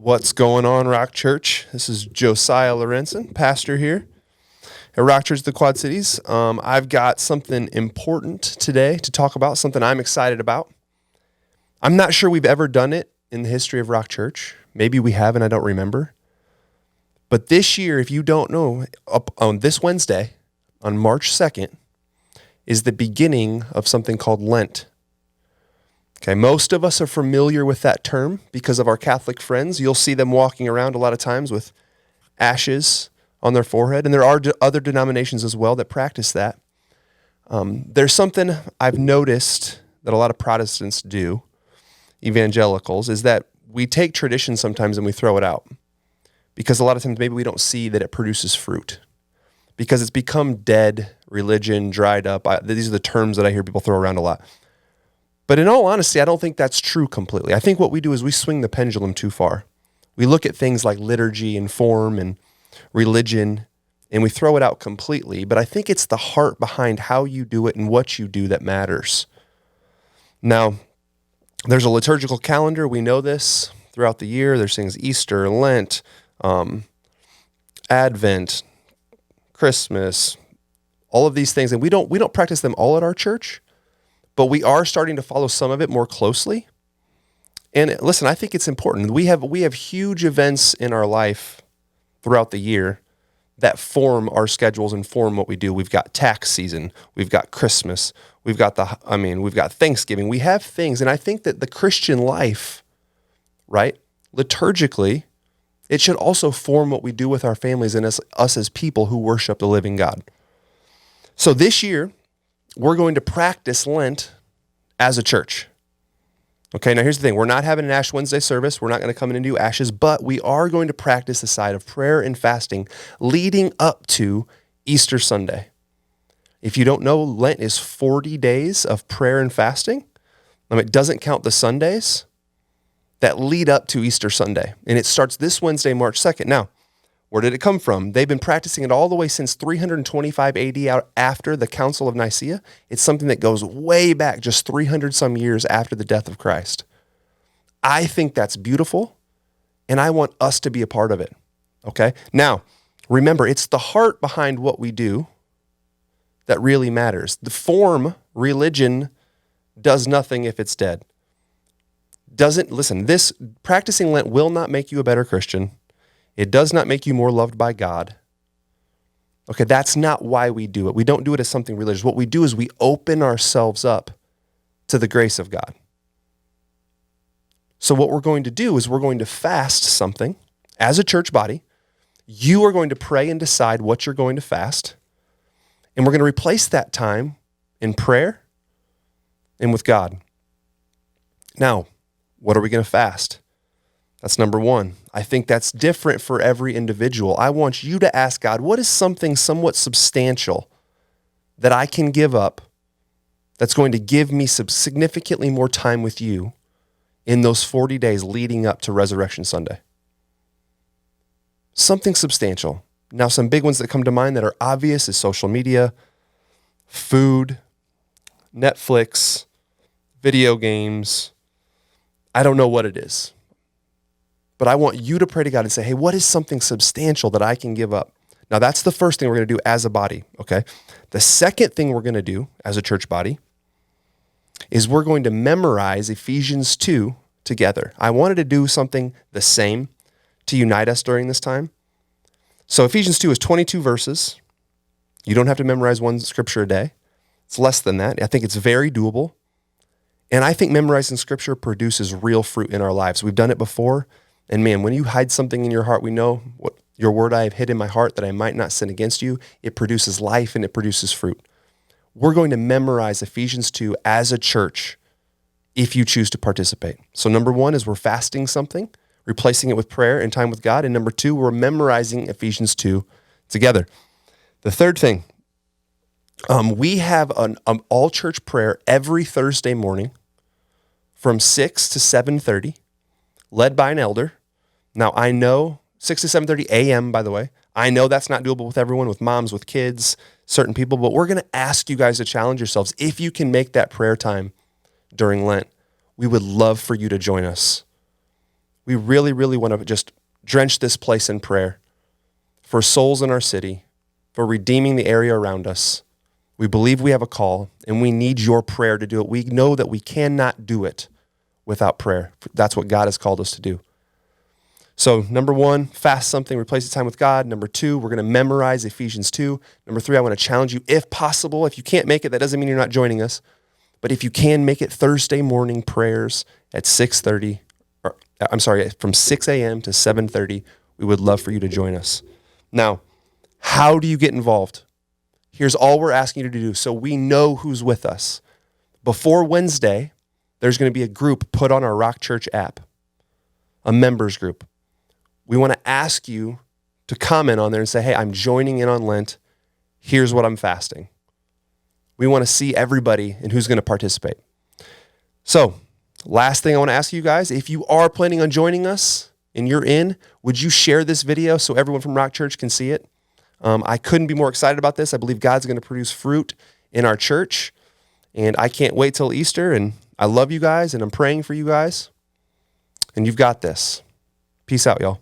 What's going on, Rock Church? This is Josiah Lorenzen, pastor here at Rock Church of the Quad Cities. I've got something important today to talk about, something I'm excited about. I'm not sure we've ever done it in the history of Rock Church. Maybe we have and I don't remember. But this year, if you don't know, on this Wednesday, on March 2nd, is the beginning of something called Lent. Okay, most of us are familiar with that term because of our Catholic friends. You'll see them walking around a lot of times with ashes on their forehead, and there are other denominations as well that practice that. There's something I've noticed that a lot of Protestants do, evangelicals, is that we take tradition sometimes and we throw it out because a lot of times maybe we don't see that it produces fruit because it's become dead religion, dried up. These are the terms that I hear people throw around a lot. But in all honesty, I don't think that's true completely. I think what we do is we swing the pendulum too far. We look at things like liturgy and form and religion, and we throw it out completely. But I think it's the heart behind how you do it and what you do that matters. Now, there's a liturgical calendar. We know this throughout the year. There's things Easter, Lent, Advent, Christmas, all of these things. And we don't practice them all at our church. But we are starting to follow some of it more closely. And listen, I think it's important. We have huge events in our life throughout the year that form our schedules and form what we do. We've got tax season, we've got Christmas, we've got Thanksgiving. We have things, and I think that the Christian life, right, liturgically, it should also form what we do with our families and us as people who worship the living God. So this year, we're going to practice Lent as a church. Okay, now here's the thing. We're not having an Ash Wednesday service. We're not going to come in and do ashes, but we are going to practice the side of prayer and fasting leading up to Easter Sunday. If you don't know, Lent is 40 days of prayer and fasting. It doesn't count the Sundays that lead up to Easter Sunday. And it starts this Wednesday, March 2nd. Now, where did it come from? They've been practicing it all the way since 325 AD out after the Council of Nicaea. It's something that goes way back, just 300 some years after the death of Christ. I think that's beautiful, and I want us to be a part of it, okay? Now, remember, it's the heart behind what we do that really matters. The form, religion, does nothing if it's dead. This practicing Lent will not make you a better Christian. It does not make you more loved by God. Okay, that's not why we do it. We don't do it as something religious. What we do is we open ourselves up to the grace of God. So what we're going to do is we're going to fast something as a church body. You are going to pray and decide what you're going to fast. And we're going to replace that time in prayer and with God. Now, what are we going to fast? That's number one. I think that's different for every individual. I want you to ask God, what is something somewhat substantial that I can give up that's going to give me some significantly more time with you in those 40 days leading up to Resurrection Sunday? Something substantial. Now, some big ones that come to mind that are obvious is social media, food, Netflix, video games. I don't know what it is. But I want you to pray to God and say, hey, what is something substantial that I can give up? Now, that's the first thing we're going to do as a body, okay? The second thing we're going to do as a church body is we're going to memorize Ephesians 2 together. I wanted to do something the same to unite us during this time. So Ephesians 2 is 22 verses. You don't have to memorize one scripture a day. It's less than that. I think it's very doable. And I think memorizing scripture produces real fruit in our lives. We've done it before. And man, when you hide something in your heart, we know what your word I have hid in my heart that I might not sin against you. It produces life and it produces fruit. We're going to memorize Ephesians 2 as a church if you choose to participate. So number one is we're fasting something, replacing it with prayer and time with God. And number two, we're memorizing Ephesians 2 together. The third thing, we have an all-church prayer every Thursday morning from 6 to 7:30, led by an elder. Now, I know 6 to 7:30 a.m., by the way. I know that's not doable with everyone, with moms, with kids, certain people, but we're going to ask you guys to challenge yourselves. If you can make that prayer time during Lent, we would love for you to join us. We really, really want to just drench this place in prayer for souls in our city, for redeeming the area around us. We believe we have a call, and we need your prayer to do it. We know that we cannot do it without prayer. That's what God has called us to do. So 1, fast something, replace the time with God. 2, we're going to memorize Ephesians 2. 3, I want to challenge you, if possible. If you can't make it, that doesn't mean you're not joining us. But if you can make it, Thursday morning prayers at 6:30, from 6 a.m. to 7:30, we would love for you to join us. Now, how do you get involved? Here's all we're asking you to do so we know who's with us. Before Wednesday, there's going to be a group put on our Rock Church app, a members group. We want to ask you to comment on there and say, hey, I'm joining in on Lent. Here's what I'm fasting. We want to see everybody and who's going to participate. So, last thing I want to ask you guys, if you are planning on joining us and you're in, would you share this video so everyone from Rock Church can see it? I couldn't be more excited about this. I believe God's going to produce fruit in our church, and I can't wait till Easter, and I love you guys, and I'm praying for you guys, and you've got this. Peace out, y'all.